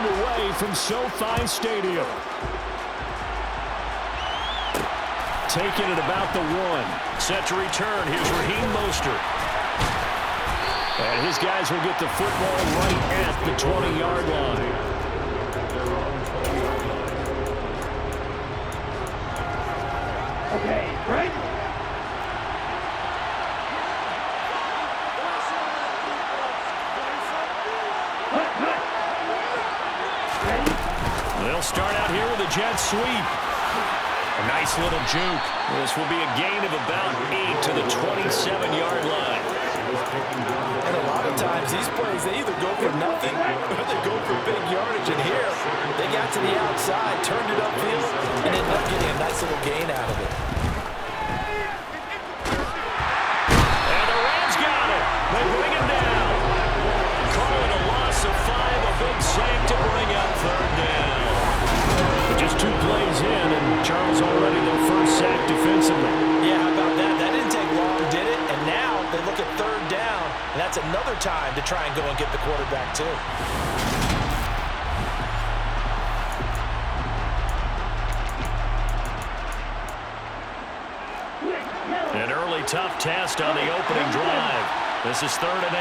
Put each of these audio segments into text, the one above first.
underway from SoFi Stadium. Taking it about the 1. Set to return. Here's Raheem Mostert. And his guys will get the football right at the 20-yard line. Okay, right? They'll start out here with a jet sweep. A nice little juke. This will be a gain of about 8 to the 27-yard line. And a lot of times these plays, they either go for nothing or they go for big yardage. And here, they got to the outside, turned it upfield, and ended up getting a nice little gain out of it. And the Rams got it. They bring him down. Call it a loss of 5, a big sack to bring up 3rd down. Just 2 plays in, and Charles already their first sack defensively. Yeah, how about that? That didn't take long, did it? And now they look at 3rd down, and that's another time to try and go and get the quarterback, too. An early tough test on the opening drive. This is 3rd and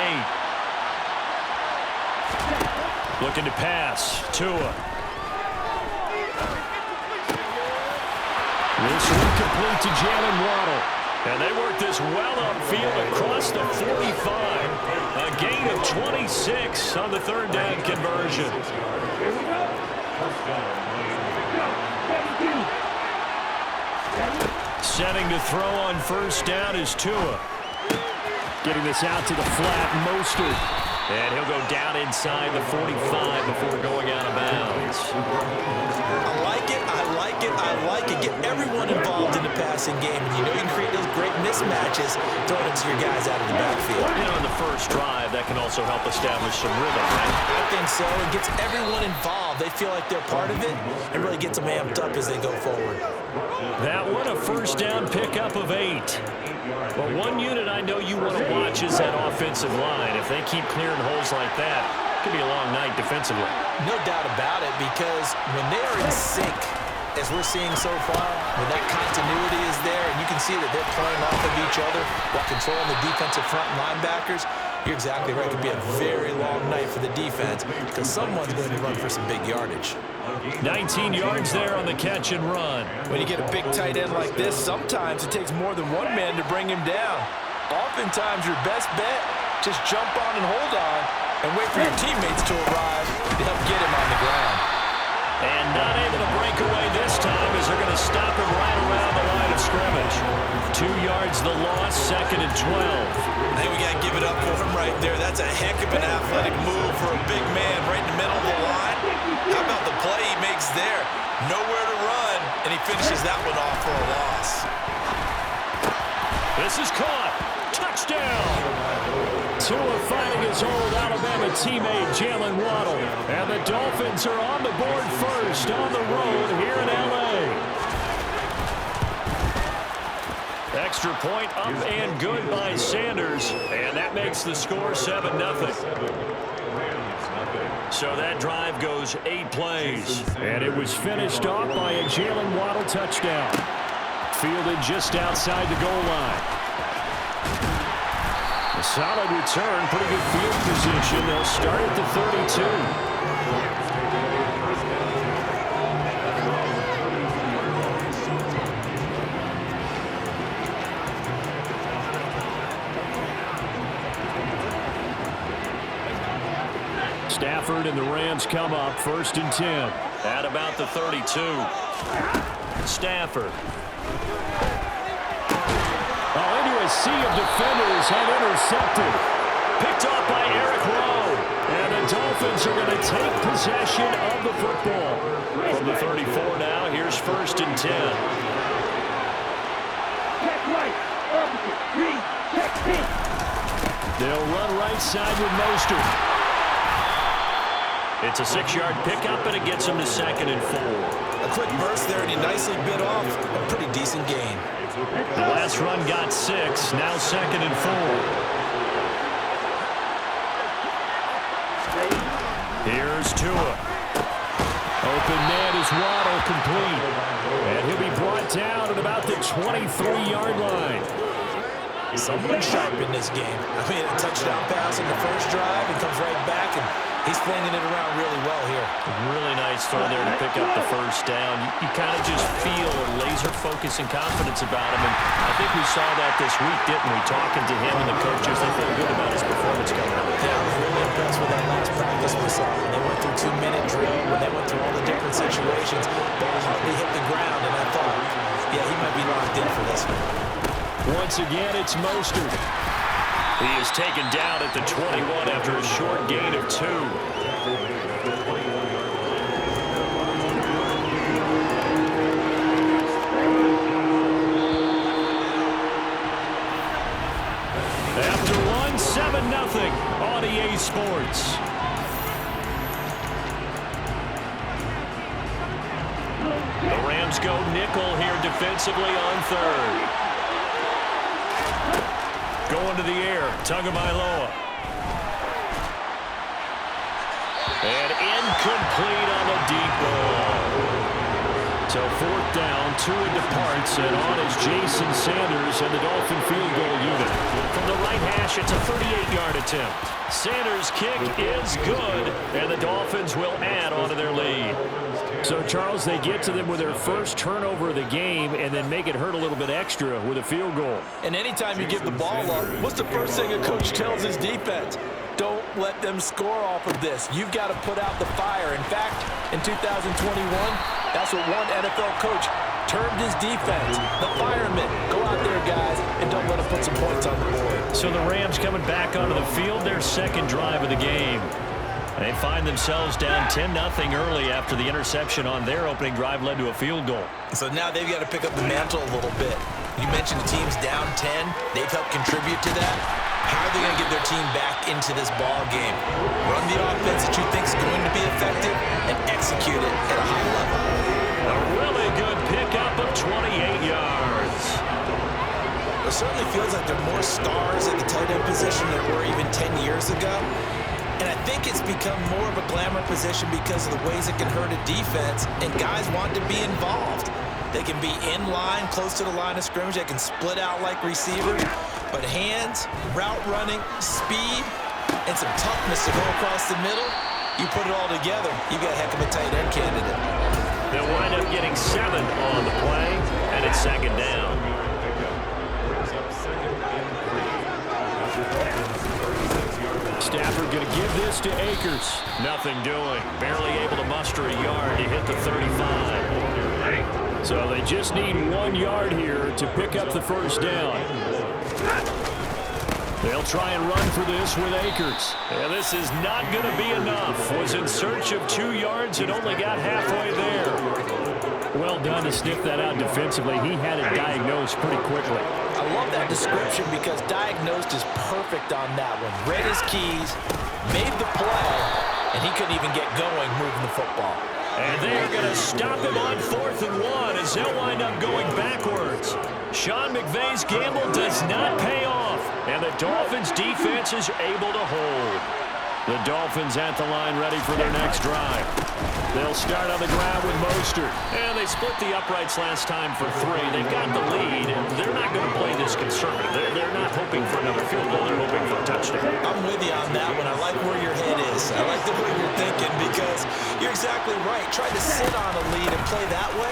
8. Looking to pass. Tua. This one complete to Jalen Waddle. And they work this well upfield across the 45. A gain of 26 on the 3rd down conversion. Setting to throw on 1st down is Tua. Getting this out to the flat, Mostert. And he'll go down inside the 45 before going out of bounds. I like it, I like it, I like it. Get everyone involved in the passing game. And you know you can create those great mismatches throwing it to your guys out of the backfield. You know, in the first drive, that can also help establish some rhythm, right? I think so. It gets everyone involved. They feel like they're part of it and really gets them amped up as they go forward. That one a 1st down pickup of 8. But one unit I know you want to watch is that offensive line. If they keep clearing holes like that, it could be a long night defensively. No doubt about it, because when they are in sync, as we're seeing so far, when that continuity is there, and you can see that they're playing off of each other while controlling the defensive front linebackers, you're exactly right. It could be a very long night for the defense because someone's going to run for some big yardage. 19 yards there on the catch and run. When you get a big tight end like this, sometimes it takes more than one man to bring him down. Oftentimes, your best bet, just jump on and hold on and wait for your teammates to arrive to help get him on the ground. And not able to break away this time as they're going to stop him right around the line of scrimmage. 2 yards the loss, 2nd and 12. I think we got to give it up for him right there. That's a heck of an athletic move for a big man right in the middle of the line. How about the play he makes there? Nowhere to run, and he finishes that one off for a loss. This is caught. Touchdown. Tua finding his old Alabama teammate Jalen Waddle. And the Dolphins are on the board first on the road here in L.A. Extra point up and good by Sanders. And that makes the score 7-0. So that drive goes 8 plays. And it was finished off by a Jalen Waddle touchdown. Fielded just outside the goal line. A solid return, pretty good field position. They'll start at the 32. Stafford and the Rams come up 1st and 10 at about the 32. Stafford. Into a sea of defenders and intercepted. Picked off by Eric Rowe. And the Dolphins are going to take possession of the football. From the 34 now, here's 1st and 10. Check right. Opposite. 3. Check pin. They'll run right side with Mostert. It's a 6-yard pickup, and it gets him to 2nd and 4. A quick burst there, and he nicely bit off a pretty decent gain. The last run got 6, now 2nd and 4. Here's Tua. Open net is Waddle, complete. And he'll be brought down at about the 23-yard line. Someone sharp in this game. I mean, a touchdown pass in the first drive and comes right back, and he's flinging it around really well here. Really nice throw there to pick up the first down. You kind of just feel a laser focus and confidence about him, and I think we saw that this week, didn't we? Talking to him and the coaches, they feel good about his performance coming up. Yeah, I was really impressed with that last practice we saw. When they went through 2-minute drill, when they went through all the different situations, ball hardly hit the ground, and I thought, yeah, he might be locked in for this one. Once again, it's Mostert. He is taken down at the 21 after a short gain of 2. After one, 7-0 on EA Sports. The Rams go nickel here defensively on third. Going to the air, Tagovailoa. And incomplete on the deep ball. So fourth down, Tua departs, and on is Jason Sanders and the Dolphin field goal unit. From the right hash, it's a 38-yard attempt. Sanders' kick is good, and the Dolphins will add on to their lead. So, Charles, they get to them with their first turnover of the game and then make it hurt a little bit extra with a field goal. And anytime you give the ball up, what's the first thing a coach tells his defense? Don't let them score off of this. You've got to put out the fire. In fact, in 2021, that's what one NFL coach termed his defense. The firemen. Go out there, guys, and don't let them put some points on the board. So the Rams coming back onto the field, their second drive of the game. They find themselves down 10-0 early after the interception on their opening drive led to a field goal. So now they've got to pick up the mantle a little bit. You mentioned the team's down 10. They've helped contribute to that. How are they going to get their team back into this ball game? Run the offense that you think is going to be effective and execute it at a high level. A really good pickup of 28 yards. It certainly feels like there are more stars at the tight end position than were even 10 years ago. And I think it's become more of a glamour position because of the ways it can hurt a defense, and guys want to be involved. They can be in line, close to the line of scrimmage. They can split out like receivers. But hands, route running, speed, and some toughness to go across the middle, you put it all together, you got a heck of a tight end candidate. They'll wind up getting 7 on the play, and it's second down. Stafford going to give this to Akers. Nothing doing. Barely able to muster a yard to hit the 35. So they just need 1 yard here to pick up the first down. They'll try and run for this with Akers. And this is not going to be enough. Was in search of 2 yards and only got halfway there. Well done to sniff that out defensively. He had it diagnosed pretty quickly. I love that description because diagnosed is perfect on that one. Read his keys, made the play, and he couldn't even get going moving the football. And they're going to stop him on 4th and 1 as they'll wind up going backwards. Sean McVay's gamble does not pay off, and the Dolphins' defense is able to hold. The Dolphins at the line ready for their next drive. They'll start on the ground with Mostert. And they split the uprights last time for 3. They've got the lead, and they're not going to play this conservative. They're not hoping for another field goal. They're hoping for a touchdown. I'm with you on that one. I like where your head is. I like the way you're thinking because you're exactly right. Try to sit on a lead and play that way.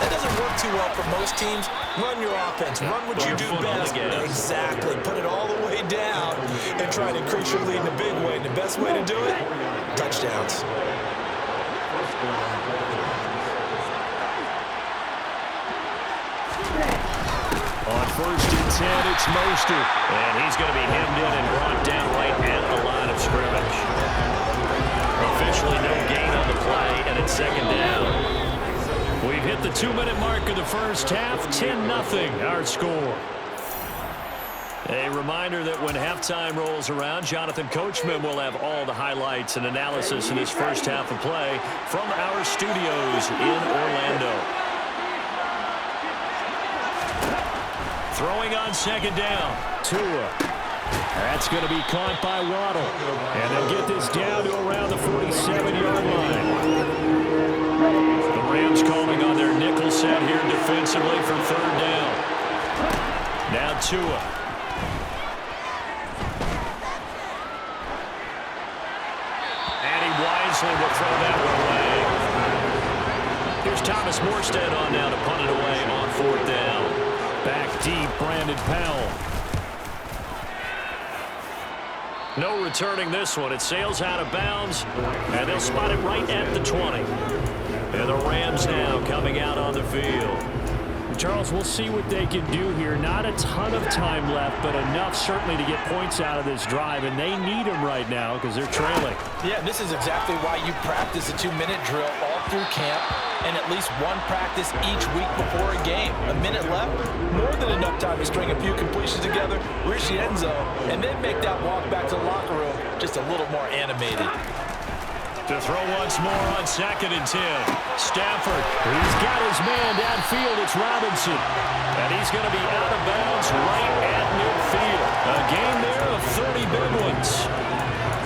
That doesn't work too well for most teams. Run your offense. Run what you do best. Exactly. Put it all the way down and try to increase your lead in a big way. And the best way to do it, touchdowns. On 1st and 10, it's Mostert. And he's going to be hemmed in and brought down right at the line of scrimmage. Officially no gain on the play, and it's second down. We've hit the 2-minute mark of the first half. 10-0 our score. A reminder that when halftime rolls around, Jonathan Coachman will have all the highlights and analysis in this first half of play from our studios in Orlando. Throwing on second down, Tua. That's going to be caught by Waddle. And they'll get this down to around the 47-yard line. set here defensively for third down. Now Tua. And he wisely will throw that one away. Here's Thomas Morstead on now to punt it away on fourth down. Back deep, Brandon Powell. No returning this one. It sails out of bounds, and they'll spot it right at the 20. And the Rams now coming out on the field. Charles, we'll see what they can do here. Not a ton of time left, but enough certainly to get points out of this drive, and they need them right now because they're trailing. Yeah, this is exactly why you practice a 2-minute drill all through camp and at least one practice each week before a game. A minute left, more than enough time to string a few completions together, reach the end zone, and then make that walk back to the locker room just a little more animated. To throw once more on 2nd and 10. Stafford, he's got his man downfield. It's Robinson. And he's going to be out of bounds right at midfield. A game there of 30 big ones.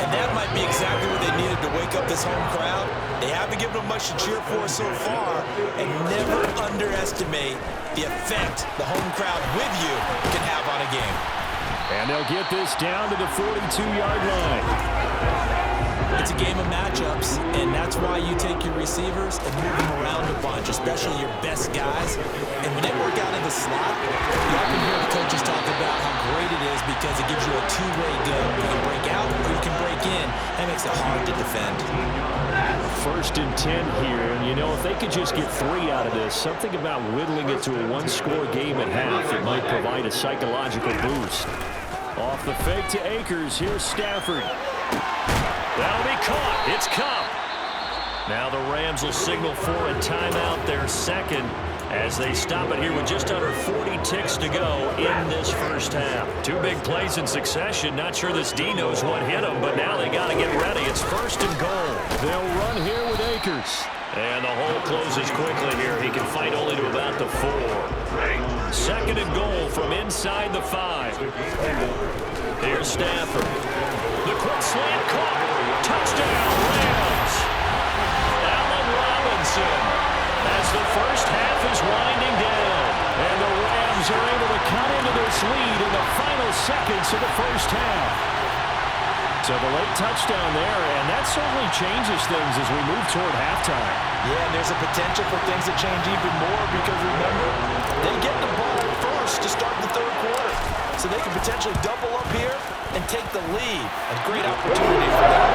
And that might be exactly what they needed to wake up this home crowd. They haven't given them much to cheer for so far. And never underestimate the effect the home crowd with you can have on a game. And they'll get this down to the 42-yard line. It's a game of matchups, and that's why you take your receivers and move them around a bunch, especially your best guys. And when they work out in the slot, you often hear the coaches talk about how great it is because it gives you a two-way go. You can break out or you can break in. That makes it hard to defend. 1st and 10 here, and you know, if they could just get 3 out of this, something about whittling it to a one-score game at half, it might provide a psychological boost. Off the fake to Akers, here's Stafford. That'll be caught. It's Cup. Now the Rams will signal for a timeout, their second, as they stop it here with just under 40 ticks to go in this first half. 2 big plays in succession. Not sure this D knows what hit them, but now they got to get ready. It's 1st and goal. They'll run here with Akers. And the hole closes quickly here. He can fight only to about the 4. 2nd and goal from inside the 5. Here's Stafford. The quick slant caught. Touchdown, Rams. Allen Robinson as the first half is winding down. And the Rams are able to cut into this lead in the final seconds of the first half. So the late touchdown there, and that certainly changes things as we move toward halftime. Yeah, and there's a potential for things to change even more because, remember, they get the ball first to start the third quarter. So they can potentially double up here and take the lead. A great opportunity for them.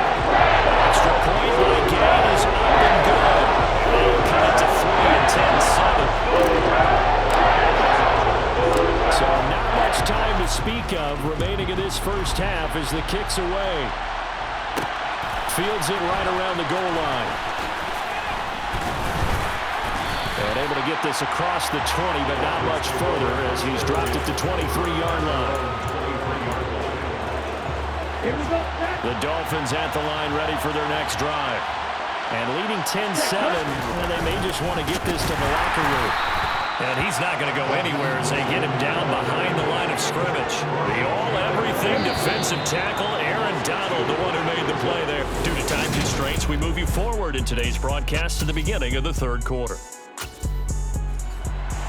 Extra point by Gain is up and good. They'll cut it to 3 and 10-7. So not much time to speak of remaining in this first half as the kick's away. Fields it right around the goal line. And able to get this across the 20, but not much further as he's dropped it to 23-yard line. The Dolphins at the line ready for their next drive. And leading 10-7, and they may just want to get this to the locker room. And he's not going to go anywhere as they get him down behind the line of scrimmage. The all-everything defensive tackle, Aaron Donald, the one who made the play there. Due to time constraints, we move you forward in today's broadcast to the beginning of the third quarter.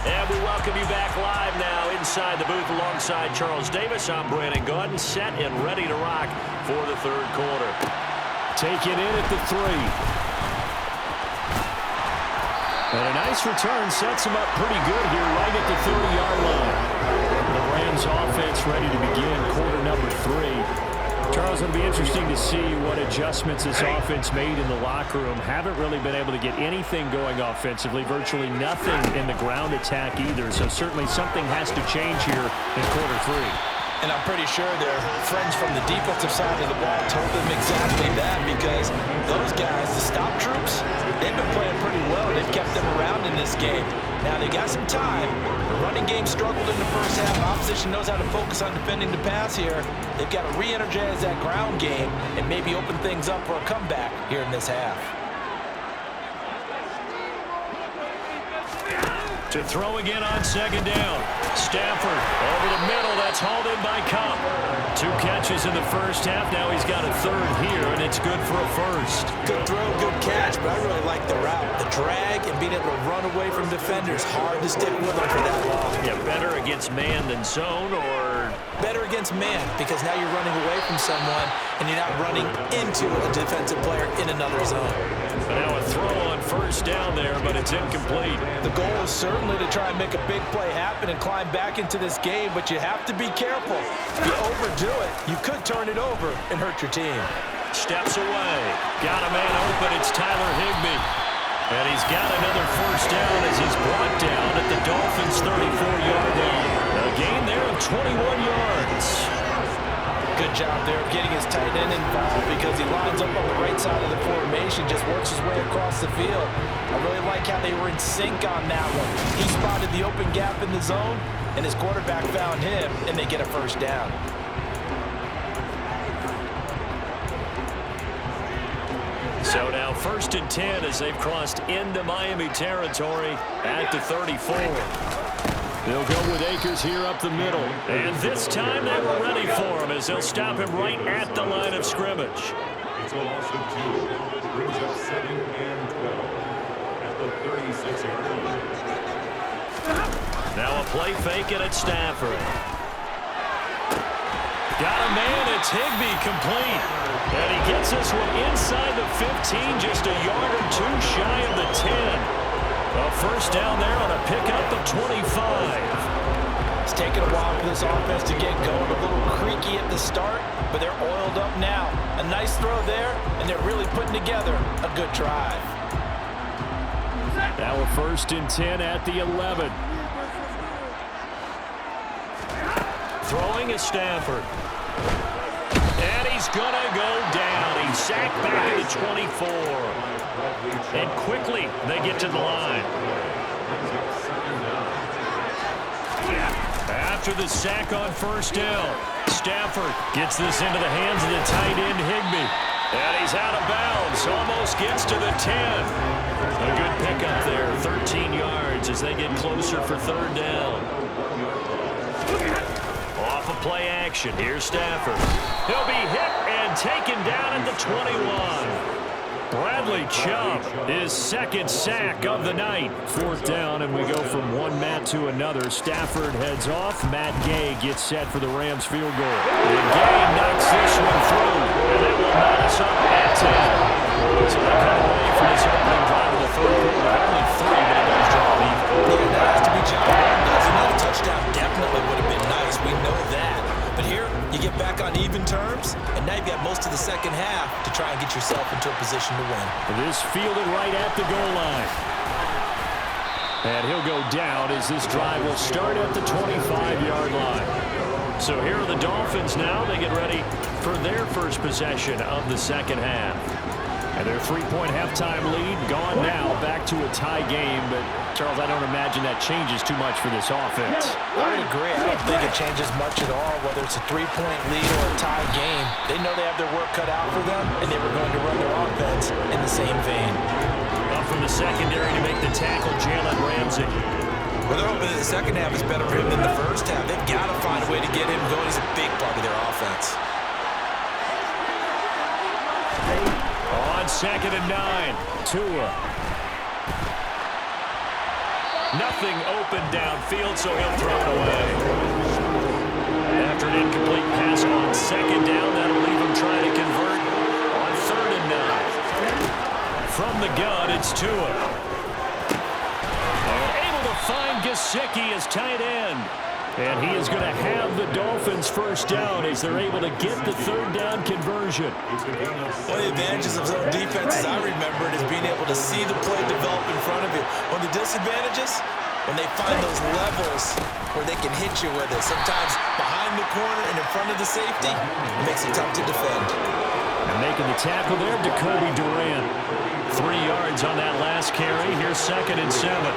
And we welcome you back live now inside the booth alongside Charles Davis. I'm Brandon Gaudin, set and ready to rock for the third quarter. Taken in at the 3. And a nice return sets him up pretty good here right at the 30-yard line. The Rams offense ready to begin quarter number 3. Charles, it'll be interesting to see what adjustments this offense made in the locker room. Haven't really been able to get anything going offensively, virtually nothing in the ground attack either. So certainly something has to change here in quarter 3. And I'm pretty sure their friends from the defensive side of the ball told them exactly that because those guys, the stop troops, they've been playing pretty well. They've kept them around in this game. Now they got some time. The running game struggled in the first half. Opposition knows how to focus on defending the pass here. They've got to re-energize that ground game and maybe open things up for a comeback here in this half. To throw again on 2nd down. Stafford over the middle. That's hauled in by Cup. 2 catches in the first half. Now he's got a 3rd here, and it it's good for a first. Good throw, good catch, but I really like the route. The drag and being able to run away from defenders. Hard to stick with them for that long. Yeah, better against man than zone, or? Better against man, because now you're running away from someone and you're not running into a defensive player in another zone. Now a throw on first down there, but it's incomplete. The goal is certainly to try and make a big play happen and climb back into this game, but you have to be careful. If you overdo it, you could turn it over and hurt your team. Steps away. Got a man open. It's Tyler Higbee. And he's got another first down as he's brought down at the Dolphins' 34-yard line. A gain there of 21 yards. Good job there of getting his tight end involved because he lines up on the right side of the formation, just works his way across the field. I really like how they were in sync on that one. He spotted the open gap in the zone, and his quarterback found him, and they get a first down. So now 1st and 10 as they've crossed into Miami territory at the 34. They'll go with Akers here up the middle. And this time they were ready for him as they'll stop him right at the line of scrimmage. It's a loss of 2. Brings up 2nd and 12 at the 36-yard line. Now a play fake it at Stafford. Got a man, it's Higbee complete. And he gets this one inside the 15, just a yard or two shy of the 10. A first down there on a pickup of 25. It's taken a while for this offense to get going. A little creaky at the start, but they're oiled up now. A nice throw there, and they're really putting together a good drive. Now a 1st and 10 at the 11. Throwing is Stafford. And he's going to go down. He's sacked back at the 24. And quickly they get to the line. After the sack on first down, Stafford gets this into the hands of the tight end Higbee. And he's out of bounds. Almost gets to the 10. A good pickup there. 13 yards as they get closer for 3rd down. Off of play action. Here's Stafford. He'll be hit and taken down at the 21. Bradley Chubb, his 2nd sack of the night. 4th down, and we go from one Matt to another. Stafford heads off. Matt Gay gets set for the Rams field goal. And Gay knocks this one through, and it will knot us up at 10. So they cut away from this opening drive of the 3rd quarter. Only 3, but it does draw even. Yeah, that has to be job one, does. Another touchdown definitely would have been nice. We know that. But here, you get back on even terms, and now you've got most of the second half to try and get yourself into a position to win. This fielded right at the goal line. And he'll go down as this drive will start at the 25-yard line. So here are the Dolphins now. They get ready for their first possession of the second half. And their 3-point halftime lead gone now, back to a tie game. But, Charles, I don't imagine that changes too much for this offense. I would agree. I don't think it changes much at all, whether it's a 3-point lead or a tie game. They know they have their work cut out for them, and they were going to run their offense in the same vein. Up from the secondary to make the tackle, Jalen Ramsey. Well, they're hoping that the second half is better for him than the first half. They've got to find a way to get him going. He's a big part of their offense. On 2nd and 9, Tua. Nothing open downfield, so he'll throw it away. After an incomplete pass on 2nd down, that'll leave him trying to convert on 3rd and 9. From the gun, it's Tua. Able to find Gesicki as tight end. And he is going to have the Dolphins first down as they're able to get the 3rd down conversion. One of the advantages of zone defenses I remember is being able to see the play develop in front of you. One of the disadvantages, when they find those levels where they can hit you with it, sometimes behind the corner and in front of the safety, it makes it tough to defend. And making the tackle there, Jacoby Durant. 3 yards on that last carry. Here's 2nd and 7.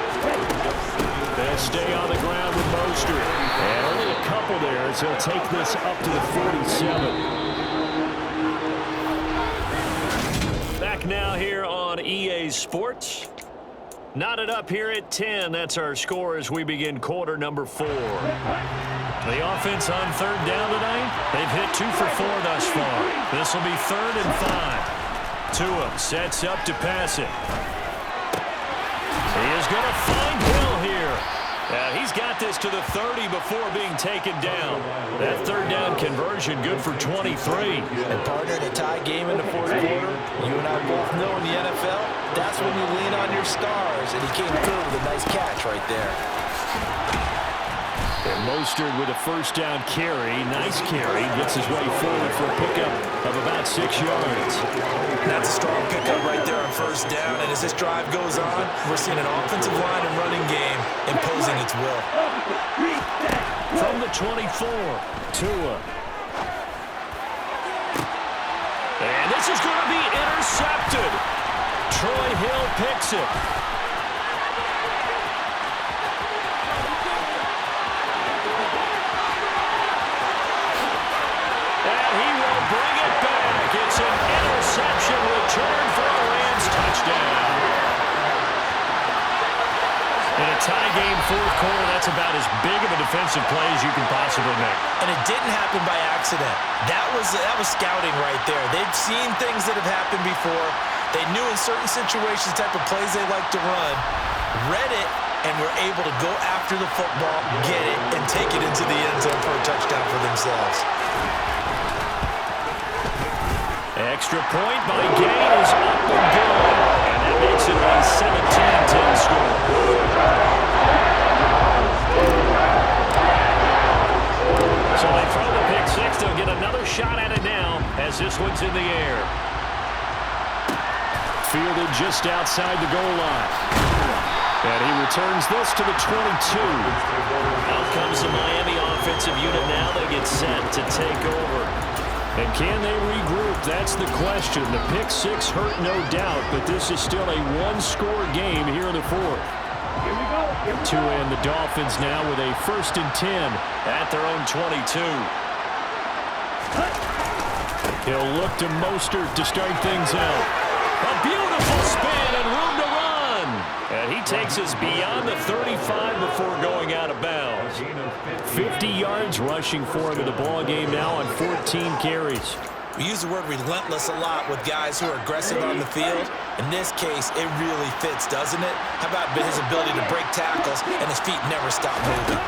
They'll stay on the ground with Mostert. And only a couple there as he'll take this up to the 47. Back now here on EA Sports. Knotted up here at 10. That's our score as we begin quarter number 4. The offense on 3rd down tonight. They've hit 2 for 4 thus far. This will be 3rd and 5. Tua sets up to pass it. He is going to find Hill here. He's got this to the 30 before being taken down. That third down conversion good for 23. And partner, in a tie game in the fourth quarter, you and I both know in the NFL, that's when you lean on your stars, and he came through with a nice catch right there. And Mostert with a first down carry. Nice carry. Gets his way forward for a pickup of about 6 yards. That's a strong pickup right there on first down. And as this drive goes on, we're seeing an offensive line and running game imposing its will. From the 24, Tua. And this is going to be intercepted. Troy Hill picks it. It's an interception return for a Rams touchdown. In a tie game fourth quarter, that's about as big of a defensive play as you can possibly make. And it didn't happen by accident. That was scouting right there. They've seen things that have happened before. They knew in certain situations the type of plays they like to run, read it, and were able to go after the football, get it, and take it into the end zone for a touchdown for themselves. Extra point by Gain is up and good. And that makes it a 17-10 score. So they throw the pick six. They'll get another shot at it now as this one's in the air. Fielded just outside the goal line. And he returns this to the 22. Out comes the Miami offensive unit now. They get set to take over. And can they regroup? That's the question. The pick six hurt, no doubt, but this is still a one-score game here in the fourth. Here we go. Tua and the Dolphins now with a 1st and 10 at their own 22. He'll look to Mostert to start things out. A beautiful spin and room to run. And he takes us beyond the 35 before going out of bounds. 50 yards rushing for him in the ball game now on 14 carries. We use the word relentless a lot with guys who are aggressive on the field. In this case, it really fits, doesn't it? How about his ability to break tackles and his feet never stop moving?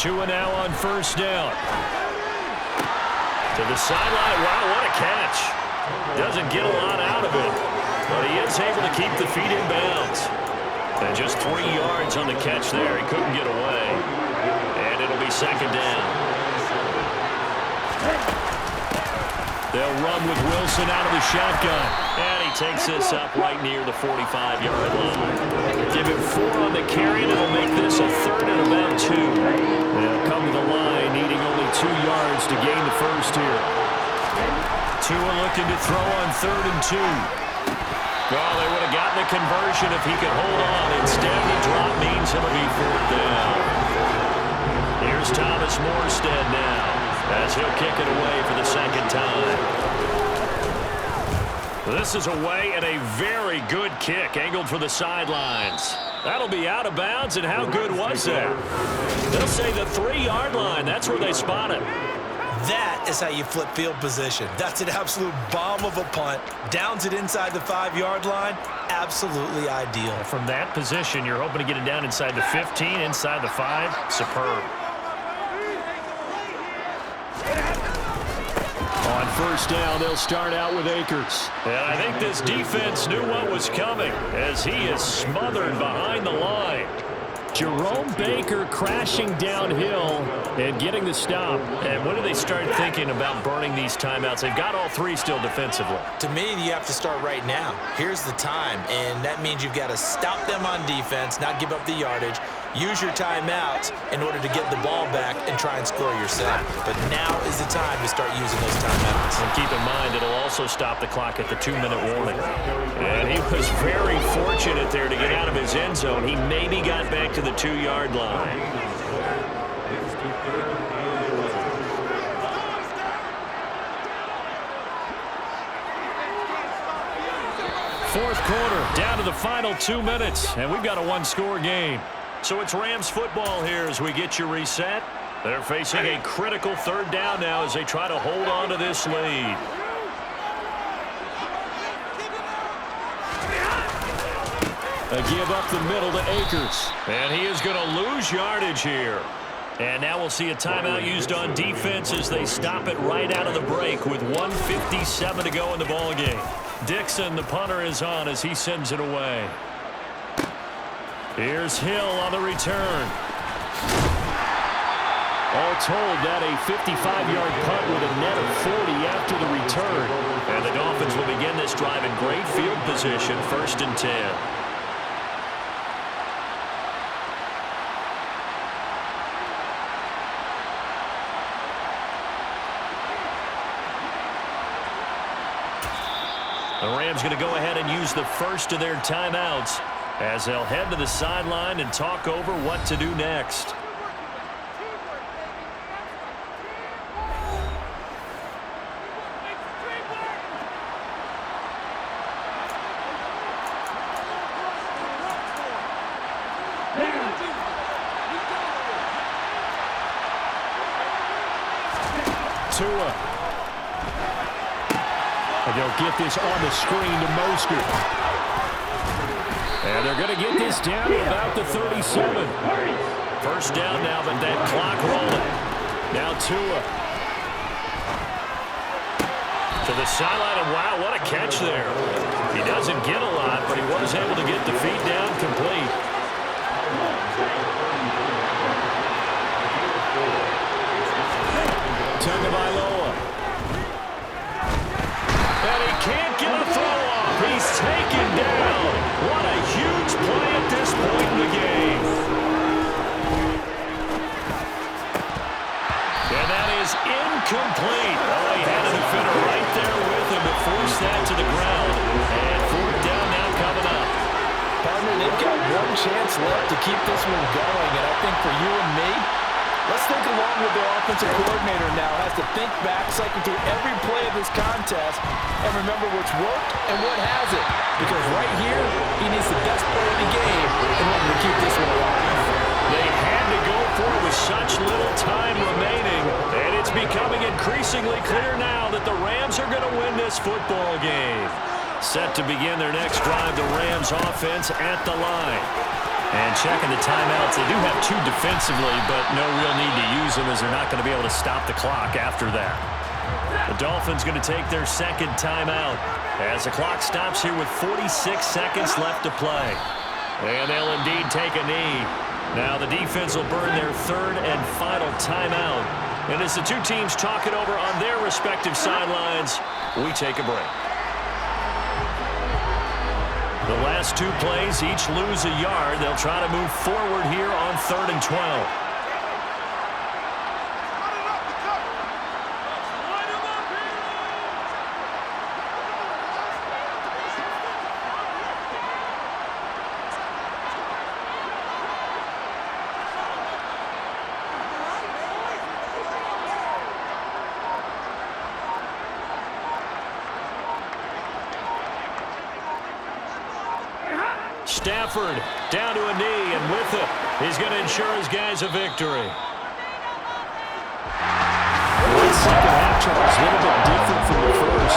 Tua now on first down. To the sideline. Wow, what a catch. Doesn't get a lot out of it, but he is able to keep the feet in bounds. And just 3 yards on the catch there. He couldn't get away. And it'll be second down. They'll run with Wilson out of the shotgun. And he takes this up right near the 45-yard line. Give him 4 on the carry, and it'll make this a 3rd and about 2. They'll come to the line, needing only 2 yards to gain the first here. Tua looking to throw on 3rd and 2. Well, they would have gotten the conversion if he could hold on. Instead, the drop means it'll be 4th down. Here's Thomas Morstead now as he'll kick it away for the second time. This is away and a very good kick angled for the sidelines. That'll be out of bounds, and how good was that? They'll say the 3-yard line. That's where they spot it. That is how you flip field position. That's an absolute bomb of a punt. Downs it inside the 5-yard line. Absolutely ideal. From that position, you're hoping to get it down inside the 15, inside the 5. Superb. On first down, they'll start out with Akers. And I think this defense knew what was coming as he is smothered behind the line. Jerome Baker crashing downhill and getting the stop. And when do they start thinking about burning these timeouts? They've got all 3 still defensively. To me, you have to start right now. Here's the time, and that means you've got to stop them on defense, not give up the yardage, use your timeouts in order to get the ball back and try and score yourself. But now is the time to start using those timeouts. And keep in mind, it'll also stop the clock at the 2-minute warning. And he was very fortunate there to get out of his end zone. He maybe got back to the 2-yard line. Fourth quarter, down to the final 2 minutes, and we've got a 1-score game. So it's Rams football here as we get you reset. They're facing a critical 3rd down now as they try to hold on to this lead. A give up the middle to Akers. And he is going to lose yardage here. And now we'll see a timeout used on defense as they stop it right out of the break with 1:57 to go in the ballgame. Dixon, the punter, is on as he sends it away. Here's Hill on the return. All told, that a 55-yard punt with a net of 40 after the return. And the Dolphins will begin this drive in great field position, 1st and 10. The Rams going to go ahead and use the first of their timeouts as they'll head to the sideline and talk over what to do next. Tua. And they'll get this on the screen to Mostert. And they're going to get this down to about the 37. First down now, but that clock rolling. Now Tua. To the sideline, and wow, what a catch there. He doesn't get a lot, but he was able to get the feet down complete. Tagovailoa. And he can't get a throw off. He's taken down. What a huge play at this point in the game. And that is incomplete. Oh, he had a defender right there with him to force that to the ground. And 4th down now coming up. Partner, they've got one chance left to keep this one going, and I think for you and me, let's think along with their offensive coordinator now. Has to think back, cycle through every play of this contest, and remember what's worked and what hasn't. Because right here, he needs the best play of the game in order to keep this one alive. They had to go for it with such little time remaining, and it's becoming increasingly clear now that the Rams are going to win this football game. Set to begin their next drive, the Rams offense at the line. And checking the timeouts, they do have 2 defensively, but no real need to use them as they're not going to be able to stop the clock after that. The Dolphins going to take their 2nd timeout as the clock stops here with 46 seconds left to play. And they'll indeed take a knee. Now the defense will burn their 3rd and final timeout. And as the 2 teams talk it over on their respective sidelines, we take a break. The last 2 plays each lose a yard. They'll try to move forward here on 3rd and 12. Stafford down to a knee, and with it, he's going to ensure his guys a victory. Second half, Charles, a little bit different from the